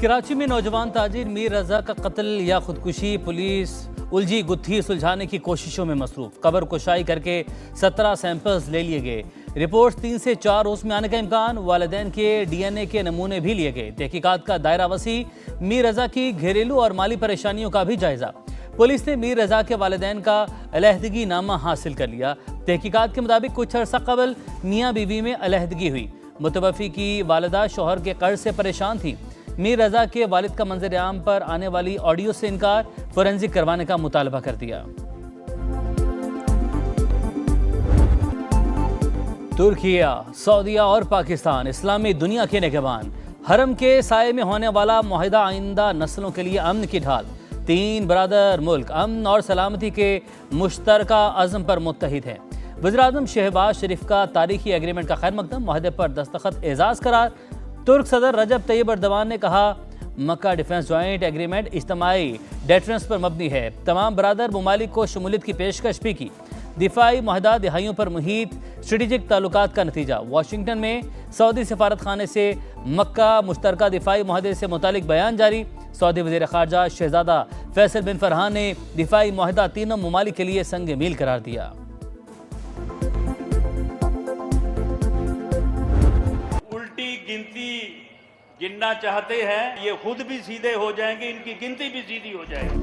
कराची में नौजवान ताजिर मीर रजा का कत्ल या खुदकुशी, पुलिस उलझी गुत्थी सुलझाने की कोशिशों में मसरूफ। कब्र कुशाई करके 17 सैंपल्स ले लिए गए। रिपोर्ट्स 3 से 4 रोज में आने का इम्कान। वालिदैन के DNA के नमूने भी लिए गए। तहकीकात का दायरा वसी। मीर रजा की घरेलू और माली परेशानियों का भी जायजा। पुलिस ने मीर रजा के वालिदैन का अलहदगी नामा हासिल कर लिया। तहकीकात के मुताबिक कुछ अर्सा कबल मियाँ बीवी में अलहदगी हुई। मुतवफ़ी की वालिदा शोहर के कर्ज से परेशान थी। मीर रजा के वालिद का मंजर आम पर आने वाली ऑडियो से इनकार, फोरेंसिक करवाने का मुतालबा कर दिया। तुर्किया, सऊदीया और पाकिस्तान इस्लामी दुनिया के निगहबान। हरम के साये में होने वाला मुआहिदा आइंदा नस्लों के लिए अमन की ढाल। 3 बरादर मुल्क अमन और सलामती के मुश्तरका अज़्म पर मुत्तहिद हैं। वज़ीर-ए-आज़म शहबाज शरीफ का तारीखी एग्रीमेंट का खैर मकदम, मुआहदे पर दस्तखत एजाज करार। तुर्क सदर रजब तैयब एर्दोगान ने कहा, मक्का डिफेंस जॉइंट एग्रीमेंट इज्तिमाई डेटरेंस पर मबनी है। तमाम बरादर ममालिक को शमूलियत की पेशकश भी की। दिफाई मुआहदा दिहाइयों पर मुहित स्ट्रेटेजिक ताल्लुकात का नतीजा। वाशिंगटन में सऊदी सफारत खाने से मक्का मुश्तरका दिफाई मुआहदे से मुतालिक बयान जारी। सऊदी वज़ीर ख़ारजा शहजादा फैसल बिन फरहान ने दिफाई मुआहदा तीनों ममालिक के लिए संग मील करार दिया। गिनती गिनना चाहते हैं, ये खुद भी सीधे हो जाएंगे, इनकी गिनती भी सीधी हो जाएगी।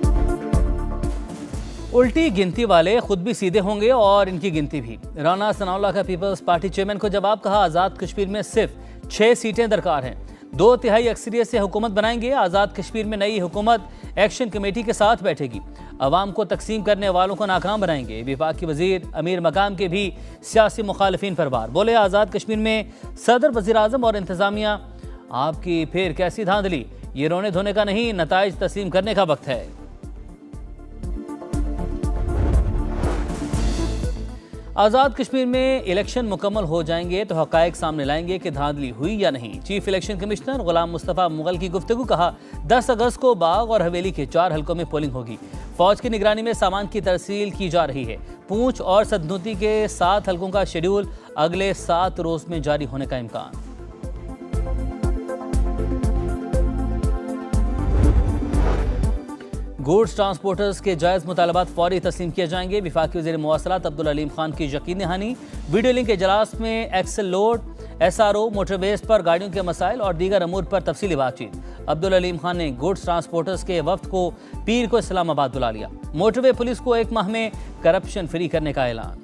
उल्टी गिनती वाले खुद भी सीधे होंगे और इनकी गिनती भी। राना सनाउल्लाह का पीपल्स पार्टी चेयरमैन को जवाब, कहा आज़ाद कश्मीर में सिर्फ 6 सीटें दरकार हैं। 2/3 अक्सरियत से हुकूमत बनाएंगे। आज़ाद कश्मीर में नई हुकूमत एक्शन कमेटी के साथ बैठेगी। अवाम को तकसीम करने वालों को नाकाम बनाएंगे। विफाकी वजीर अमीर मकाम के भी सियासी मुखालिफिन पर वार। बोले, आज़ाद कश्मीर में सदर, वज़ीर आज़म और इंतज़ामिया आपकी फिर कैसी धांधली। ये रोने धोने का नहीं, नताइज तस्लीम करने का वक्त है। आज़ाद कश्मीर में इलेक्शन मुकम्मल हो जाएंगे तो हक़ाइक़ सामने लाएंगे कि धांधली हुई या नहीं। चीफ इलेक्शन कमिश्नर गुलाम मुस्तफ़ा मुगल की गुफ्तगू, कहा 10 अगस्त को बाग और हवेली के 4 हलकों में पोलिंग होगी। फौज की निगरानी में सामान की तरसील की जा रही है। पूंछ और सदनूती के 7 हलकों का शेड्यूल अगले 7 रोज में जारी होने का इम्कान। गुड्स ट्रांसपोर्टर्स के जायज़ मुतालबात फौरी तस्लीम किए जाएंगे। वफाकी वज़ीर मवासलात अब्दुल अलीम खान की यकीन दहानी। वीडियो लिंक इजलास में एक्सल लोड, SRO, मोटरवेज पर गाड़ियों के मसाइल और दीगर अमूर पर तफसीली बातचीत। अब्दुल अलीम खान ने गुड्स ट्रांसपोर्टर्स के वफ्द को पीर को इस्लामाबाद बुला लिया। मोटरवे पुलिस को 1 माह में करप्शन फ्री करने का ऐलान।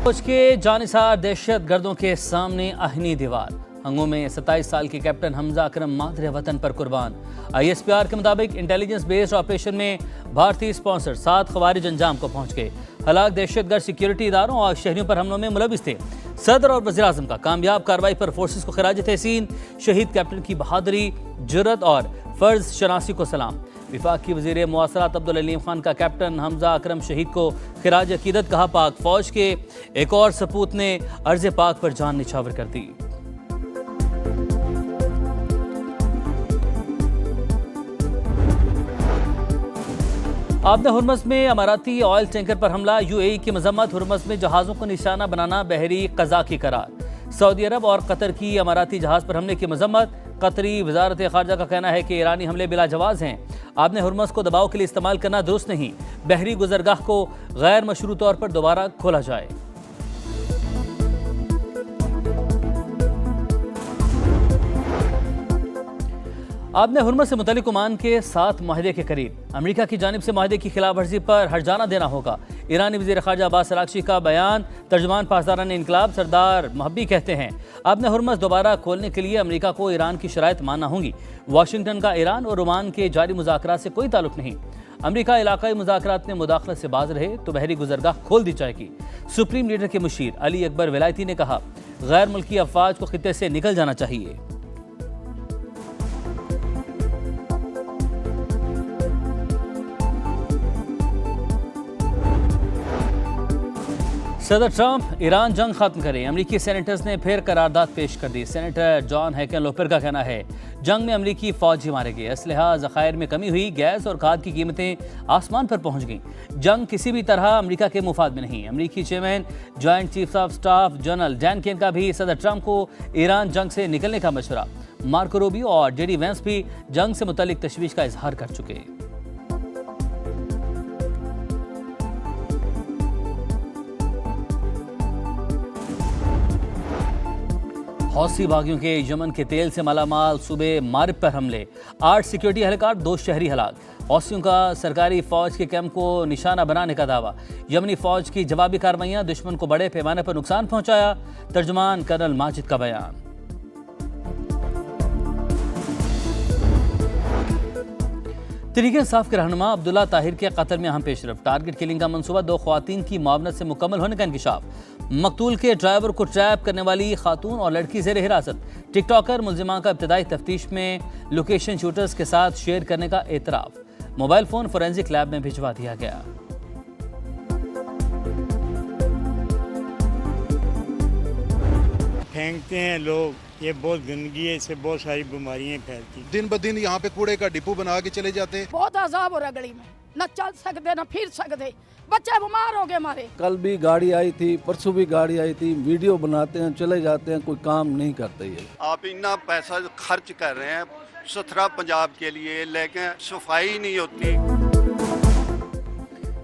फौज के जानिसार दहशत गर्दों के सामने आहनी दीवार। हंगों में 27 साल के कैप्टन हमजा अकरम मादरे वतन पर कुर्बान। ISPR के मुताबिक इंटेलिजेंस बेस्ड ऑपरेशन में भारतीय स्पॉन्सर 7 खवारिज अंजाम को पहुंच गए। हलाक दहशतगर्द सिक्योरिटी इदारों और शहरियों पर हमलों में मुलविस थे। सदर और वज़ीर आज़म का कामयाब कार्रवाई पर फोर्सेस को खिराज तहसीन। शहीद कैप्टन की बहादुरी, जुर्रत और फर्ज शनासी को सलाम। विफाकी वज़ीर मवासलात अब्दुल अलीम खान का कैप्टन हमजा अकरम शहीद को खिराज अकीदत, कहा पाक फौज के एक और सपूत ने अर्ज़ पाक पर जान निछावर कर दी। आबने हुर्मस में अमाराती ऑयल टैंकर पर हमला। UAE की मजम्मत। हुर्मस में जहाज़ों को निशाना बनाना बहरी कज़ा की करार। सऊदी अरब और कतर की अमाराती जहाज़ पर हमले की मजम्मत। कतरी वजारत ख़ारजा का कहना है कि ईरानी हमले बिला जवाज़ हैं। आबने हुर्मस को दबाव के लिए इस्तेमाल करना दुरुस्त नहीं। बहरी गुजरगाह को गैर मशरू तौर पर दोबारा खोला जाए। आबने हुर्मस से मुतल्लिक ओमान के 7 माहिदे के करीब। अमेरिका की जानिब से माहिदे की खिलाफ वर्जी पर हर्जाना देना होगा। ईरानी वज़ीर ख़ारजा अब्बास अराग़ची का बयान। तर्जुमान पासदारान इनकलाब सरदार महबी कहते हैं, आबने हुर्मस दोबारा खोलने के लिए अमेरिका को ईरान की शराइत मानना होंगी। वाशिंगटन का ईरान और ओमान के जारी मुज़ाकरात से कोई ताल्लुक नहीं। अमेरिका इलाकाई मुज़ाकरात में मुदाखलत से बाज रहे तो बहरी गुजरगाह खोल दी जाएगी। सुप्रीम लीडर के मुशीर अली अकबर विलायती ने कहा, गैर मुल्की अफवाज को खित्ते से निकल जाना चाहिए। सदर ट्रंप ईरान जंग खत्म करें। अमेरिकी सेनेटर्स ने फिर करारदाद पेश कर दी। सेनेटर जॉन हैकन लोपर का कहना है, जंग में अमरीकी फौजी मारे गए, असलहा ज़खायर में कमी हुई, गैस और खाद की कीमतें आसमान पर पहुंच गईं। जंग किसी भी तरह अमरीका के मुफाद में नहीं। अमरीकी chairman joint chief of staff general Dan Caine का भी सदर ट्रंप को ईरान जंग से निकलने का मशवरा। मार्को रूबियो और जेडी वेंस भी जंग से मुतालिक तशवीश का इजहार कर चुके। हौसी बागियों के यमन के तेल से मालामाल सूबे मारिब पर हमले, 8 सिक्योरिटी एहलकार, 2 शहरी हलाक। हौसियों का सरकारी फौज के कैंप को निशाना बनाने का दावा। यमनी फौज की जवाबी कार्रवाइयां दुश्मन को बड़े पैमाने पर नुकसान पहुंचाया। तर्जुमान कर्नल माजिद का बयान। तहरीक-ए-इंसाफ के रहनुमा अब्दुल्ला ताहिर के कत्ल में अहम पेशरफ। टारगेट किलिंग का मंसूबा 2 ख्वातीन की मुआवनत से मुकम्मल होने का इंकशाफ। मकतूल के ड्राइवर को ट्रैप करने वाली खातून और लड़की जेर हिरासत। टिकटॉकर मुलजिमा का इब्तदाई तफ्तीश में लोकेशन शूटर्स के साथ शेयर करने का एतराफ। मोबाइल फोन फोरेंसिक लैब में भिजवा दिया गया। फेंकते हैं लोग, ये बहुत गंदगी है, इससे बहुत सारी बीमारियां फैलती। दिन ब दिन यहाँ पे कूड़े का डिपो बना के चले जाते हैं। बहुत अजाब हो रहा गली में, न चल सकते न फिर सकते, बच्चे बीमार हो गए हमारे। कल भी गाड़ी आई थी, परसों भी गाड़ी आई थी, वीडियो बनाते हैं चले जाते हैं, कोई काम नहीं करते ये। आप इतना पैसा खर्च कर रहे हैं सुथरा पंजाब के लिए, लेकिन सफाई नहीं होती।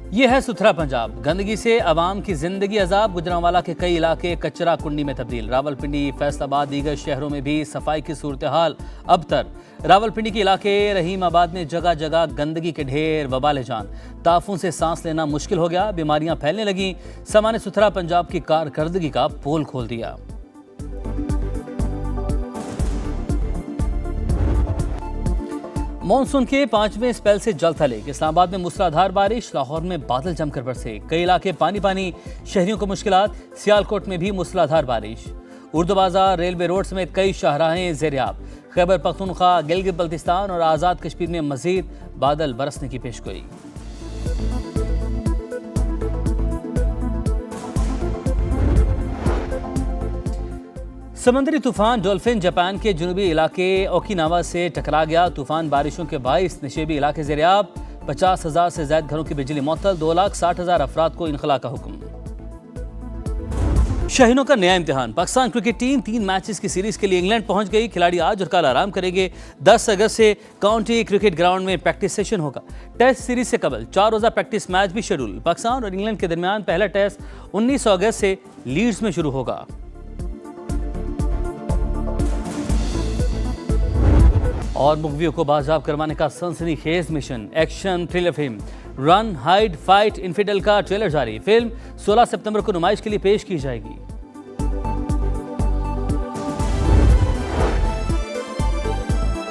ये है सुथरा पंजाब। गंदगी से आवाम की जिंदगी अजाब। गुजरांवाला के कई इलाके कचरा कुंडी में तब्दील। रावलपिंडी, फैसलाबाद, दीगर शहरों में भी सफाई की सूरत हाल अबतर। रावलपिंडी के इलाके रहीमाबाद में जगह जगह गंदगी के ढेर, वबाल जान। ताफून से सांस लेना मुश्किल हो गया, बीमारियां फैलने लगी। सामान्य सुथरा पंजाब की कारकर्दगी का पोल खोल दिया। मॉनसून के 5वें स्पेल से जल्द थलेग। इस्लामाबाद में मूसलाधार बारिश, लाहौर में बादल जमकर बरसे, कई इलाके पानी पानी, शहरियों को मुश्किलात। सियालकोट में भी मूसलाधार बारिश। उर्दू बाजार, रेलवे रोड समेत कई शाहराहें ज़ेरियाब। खैबर पख्तूनख्वा, गिलगित बल्तिस्तान और आज़ाद कश्मीर में मजीद बादल बरसने की पेशगोई। समुद्री तूफान डॉल्फिन जापान के जनूबी इलाके ओकिनावा से टकरा गया। तूफान बारिशों के बाइस निशेबी इलाके ज़ेरियाब। 50,000 से ज्यादा घरों की बिजली मुअत्तल। 2,60,000 अफराद को इनखला का हुक्म। शाहीनों का नया इम्तिहान। पाकिस्तान क्रिकेट टीम 3 मैचेस की सीरीज के लिए इंग्लैंड पहुंच गई। खिलाड़ी आज और कल आराम करेंगे। 10 अगस्त से काउंटी क्रिकेट ग्राउंड में प्रैक्टिस सेशन होगा। टेस्ट सीरीज से कबल 4 रोजा प्रैक्टिस मैच भी शेड्यूल। पाकिस्तान और इंग्लैंड के दरमियान पहला टेस्ट 19 अगस्त से लीड्स में शुरू होगा। और मुखबियों को बाजियाब करवाने का सनसनीखेज mission. Action thriller film run hide fight infidel का ट्रेलर जारी। फिल्म 16 सितंबर को नुमाइश के लिए पेश की जाएगी।